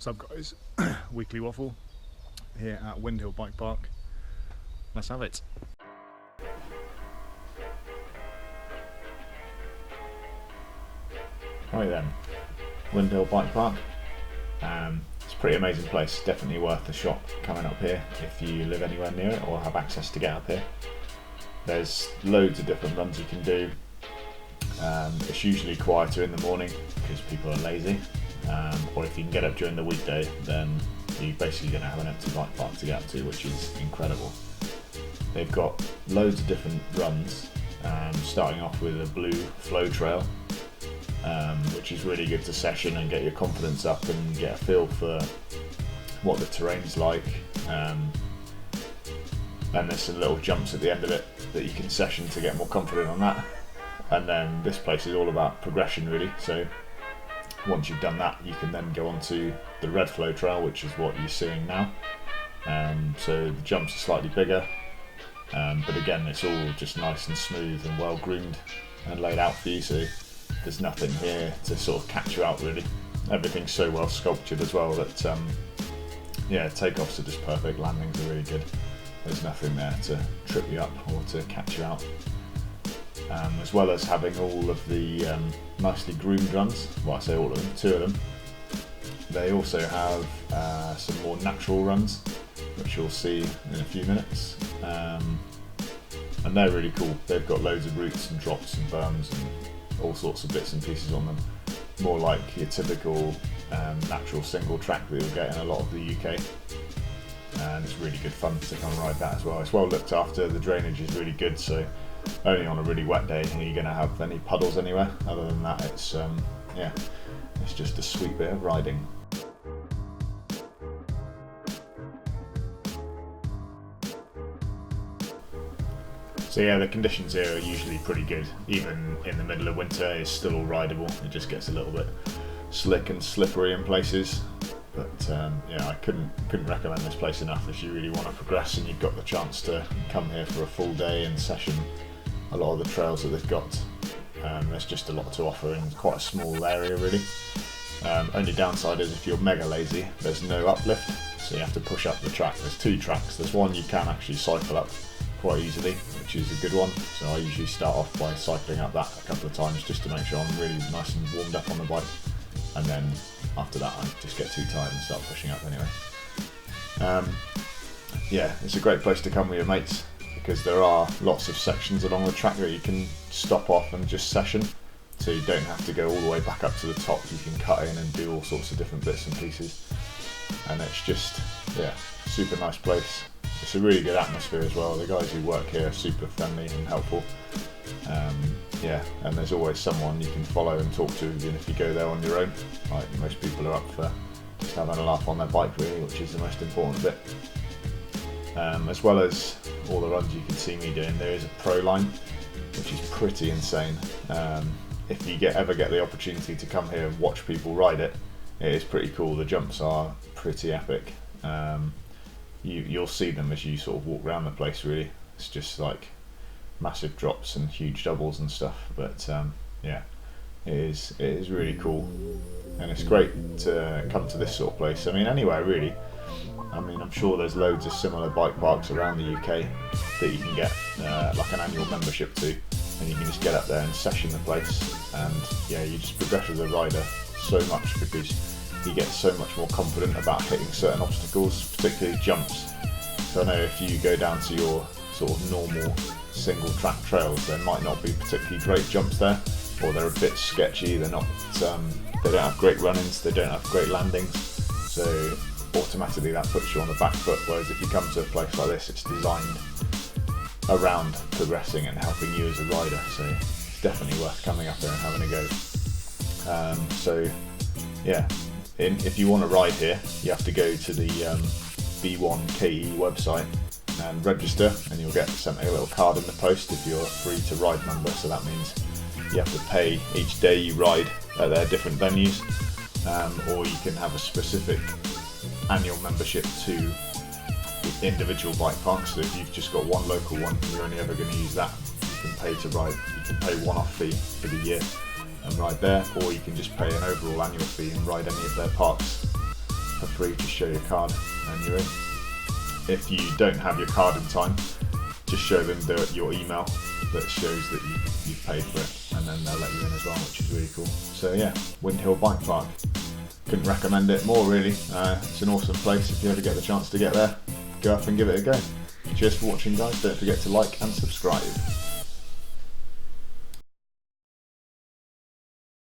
What's up guys, Weekly Waffle here at Windhill Bike Park. Let's have it. Right then, Windhill Bike Park. It's a pretty amazing place, definitely worth a shot coming up here if you live anywhere near it or have access to get up here. There's loads of different runs you can do. It's usually quieter in the morning because people are lazy, or if you can get up during the weekday then you're basically going to have an empty bike park to get up to, which is incredible. They've got loads of different runs, starting off with a blue flow trail, which is really good to session and get your confidence up and get a feel for what the terrain's like. And there's some little jumps at the end of it that you can session to get more confident on that. And then this place is all about progression really, so once you've done that you can then go on to the red flow trail, which is what you're seeing now. So the jumps are slightly bigger, but again it's all just nice and smooth and well groomed and laid out for you, so there's nothing here to sort of catch you out really. Everything's so well sculptured as well that takeoffs are just perfect, landings are really good. There's nothing there to trip you up or to catch you out. As well as having all of the nicely groomed runs, well I say all of them, 2 of them. They also have some more natural runs, which you'll see in a few minutes, and they're really cool. They've got loads of roots and drops and berms and all sorts of bits and pieces on them, more like your typical natural single track that you'll get in a lot of the UK, and it's really good fun to come and ride that as well. It's well looked after, the drainage is really good, so only on a really wet day are you going to have any puddles anywhere. Other than that it's just a sweet bit of riding. So yeah, the conditions here are usually pretty good. Even in the middle of winter it's still all rideable. It just gets a little bit slick and slippery in places, but I couldn't recommend this place enough if you really want to progress and you've got the chance to come here for a full day and session a lot of the trails that they've got. There's just a lot to offer in quite a small area really. Only downside is if you're mega lazy, there's no uplift, so you have to push up the track. There's 2 tracks. There's one you can actually cycle up quite easily, which is a good one, so I usually start off by cycling up that a couple of times just to make sure I'm really nice and warmed up on the bike, and then after that I just get too tired and start pushing up anyway. It's a great place to come with your mates because there are lots of sections along the track that you can stop off and just session, so you don't have to go all the way back up to the top. You can cut in and do all sorts of different bits and pieces, and it's just super nice place. It's a really good atmosphere as well. The guys who work here are super friendly and helpful. And there's always someone you can follow and talk to even if you go there on your own. Like most people are up for just having a laugh on their bike really, which is the most important bit. As well as all the runs you can see me doing, there is a pro line, which is pretty insane. If you ever get the opportunity to come here and watch people ride it, it is pretty cool. The jumps are pretty epic. You'll see them as you sort of walk around the place really. It's just like massive drops and huge doubles and stuff, but it is really cool, and it's great to come to this sort of place. I mean anywhere really. I mean I'm sure there's loads of similar bike parks around the UK that you can get like an annual membership to, and you can just get up there and session the place, and you just progress as a rider so much because you get so much more confident about hitting certain obstacles, particularly jumps. So I know if you go down to your sort of normal single track trails, there might not be particularly great jumps there, or they're a bit sketchy, they don't have great run-ins, they don't have great landings, so automatically that puts you on the back foot, whereas if you come to a place like this, it's designed around progressing and helping you as a rider, so it's definitely worth coming up there and having a go. If you want to ride here, you have to go to the B1ke website and register, and you'll get sent a little card in the post if you're a free to ride member. So that means you have to pay each day you ride at their different venues, or you can have a specific annual membership to individual bike parks. So if you've just got one local one and you're only ever going to use that, you can pay to ride. You can pay one-off fee for the year and ride there, or you can just pay an overall annual fee and ride any of their parks. for free. Just show your card and you're in. If you don't have your card in time, just show them your email that shows that you've paid for it, and then they'll let you in as well, which is really cool. So yeah, Windhill Bike Park. Couldn't recommend it more really. It's an awesome place. If you ever get the chance to get there, go up and give it a go. Cheers for watching guys, don't forget to like and subscribe.